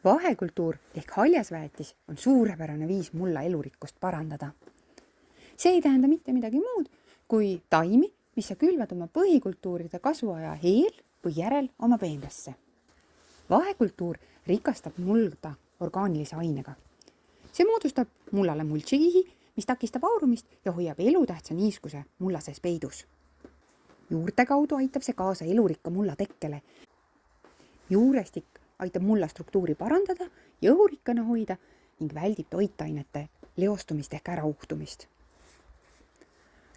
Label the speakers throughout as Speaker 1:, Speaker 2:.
Speaker 1: Vahekultuur ehk haljasväetis on suurepärane viis mulla elurikkust parandada. See ei tähenda mitte midagi muud kui taimi, mis sa külvad oma põhikultuuride kasvuaja eel või järel oma peenrasse. Vahekultuur rikastab mulda orgaanilise ainega. See moodustab mullale mulčikihi, mis takistab aurumist ja hoiab elutähtsa niiskuse mulla sees peidus. Juurte kaudu aitab see kaasa elurikka mulla tekkele. Juurestik aitab mulla struktuuri parandada ja õhurikkana hoida ning väldib toitainete leostumist ehk ärauhtumist.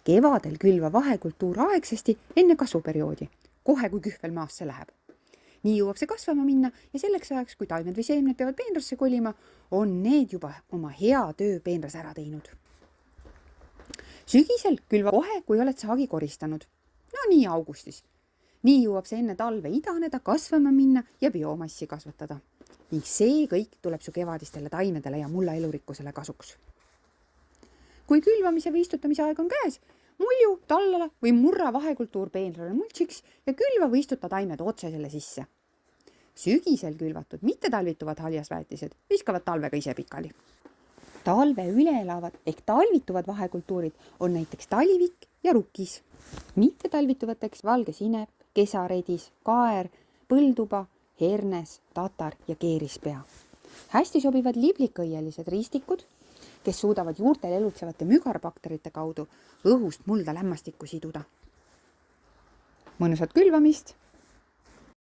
Speaker 1: Kevadel külva vahekultuur aegsasti enne kasvuperioodi, kohe kui kühvel maasse läheb. Nii jõuab see kasvama minna ja selleks ajaks, kui taimed või seemned peavad peenrasse kolima, on need juba oma hea töö peenras ära teinud. Sügisel külva kohe, kui oled saagi koristanud. No nii augustis. Nii jõuab see enne talve idaneda, kasvama minna ja biomassi kasvatada. Ning see kõik tuleb su kevadistele taimedele ja mulla elurikkusele kasuks. Kui külvamise või istutamise aeg on käes, mulju, tallala või murra vahekultuur peenrale mulčiks ja külva või istuta taimed otse selle sisse. Sügisel külvatud mittetalvituvad haljasväetised viskavad talvega ise pikali. Talve üle elavad ehk talvituvad vahekultuurid on näiteks talivik ja rukis. Mittetalvituvateks valge sinep, kesaredis, kaer, põlduba, hernes, tatar ja keerispea. Hästi sobivad liblikõielised ristikud, kes suudavad juurtel elutsevate mügarbakterite kaudu õhust mulda lämmastikku siduda. Mõnusat külvamist!